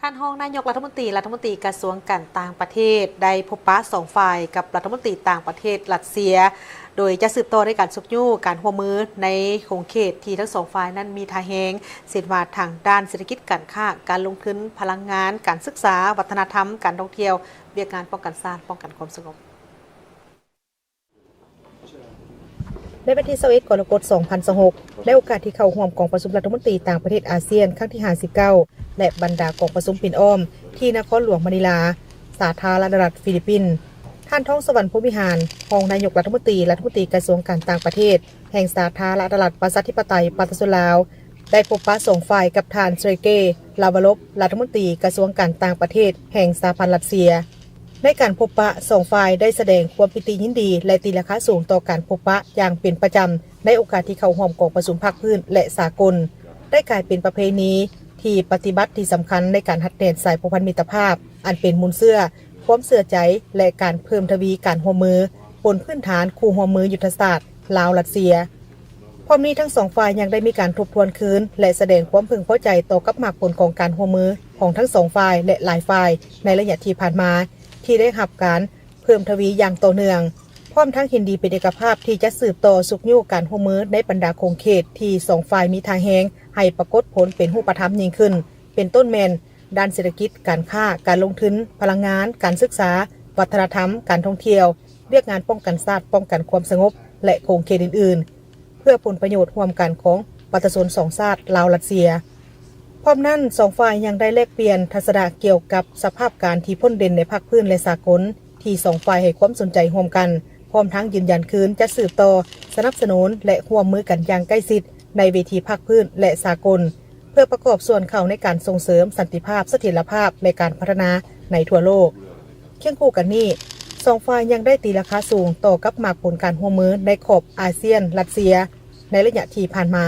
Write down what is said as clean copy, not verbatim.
ท่านรองนายกรัฐมนตรีกระทรวงการต่างประเทศได้พบปะสองฝ่ายกับรัฐมนตรีต่างประเทศรัสเซียโดยจะสืบต่อในการสุกยู่การหัวมือในขงเขตที่ทั้งสองฝ่ายนั้นมีทาแหงเส้นวาดทางด้านเศรษฐกิจการค้าการลงทุนพลังงานการศึกษาวัฒนธรรมการท่องเที่ยวเบียกงานป้องกันชาติป้องกันความสงบในวันที่21กรกฎาคม 2026 ในโอกาสที่เข้าร่วมกองประชุมรัฐมนตรีต่างประเทศอาเซียนครั้งที่ 59 และบรรดากองประชุมปิ่นอ้อมที่นครหลวงมะนิลาสาธารณรัฐฟิลิปปินส์ท่านท้องสวรรค์พรหมวิหารรองนายกรัฐมนตรีกระทรวงการต่างประเทศแห่งสาธารณรัฐประชาธิปไตยประชาชนลาวได้พบปะสองฝ่ายกับท่านเซอร์เกย์ลาวารอฟรัฐมนตรีกระทรวงการต่างประเทศแห่งสหพันธ์รัสเซียในการพบปะสองฝ่ายได้แสดงความปิติยินดีและตีราคาสูงต่อการพบปะอย่างเป็นประจำในโอกาสที่เข้าร่วมกองประชุมภาคพื้นและสากลได้กลายเป็นประเพณีที่ปฏิบัติที่สำคัญในการหัดแน่นสายผูกพันมิตรภาพอันเป็นมูลเชื่อความเสื่อใจและการเพิ่มทวีการร่วมมือบนพื้นฐานคู่ร่วมมือยุทธศาสตร์ลาวรัสเซียพร้อมนี้ทั้งสองฝ่ายยังได้มีการทบทวนคืนและแสดงความพึงพอใจต่อกับมากผลของการร่วมมือของทั้งสองฝ่ายและหลายฝ่ายในระยะที่ผ่านมาที่ได้รับการเพิ่มทวีอย่างต่อเนื่องพร้อมทั้งเห็นดีเป็นเอกภาพที่จะสืบต่อสุกยู่การร่วมมือในบรรดาคงเขตที่สองฝ่ายมีทางแหงให้ปรากฏผลเป็นรูปธรรมยิ่งขึ้นเป็นต้นแมนด้านเศรษฐกิจการค้าการลงทุนพลังงานการศึกษาวัฒนธรรมการท่องเที่ยวเรียกงานป้องกันชาติป้องกันความสงบและคงเขตอื่นๆเพื่อผลประโยชน์ร่วมกันของประชาชนสองชาติลาวรัสเซียพร้อมนั้นสองฝ่ายยังได้แลกเปลี่ยนทัศนะเกี่ยวกับสภาพการที่พ้นเด่นในภาคพื้นและสากลที่สองฝ่ายให้ความสนใจร่วมกันพร้อมทั้งยืนยันคืนจะสืบต่อสนับสนุนและร่วมมือกันอย่างใกล้ชิดในเวทีภาคพื้นและสากลเพื่อประกอบส่วนเข้าในการส่งเสริมสันติภาพเสถียรภาพและการพัฒนาในทั่วโลกเคียงคู่กันนี้สองฝ่ายยังได้ตีราคาสูงต่อกับมากผลการร่วมมือในขอบอาเซียนรัสเซียในระยะที่ผ่านมา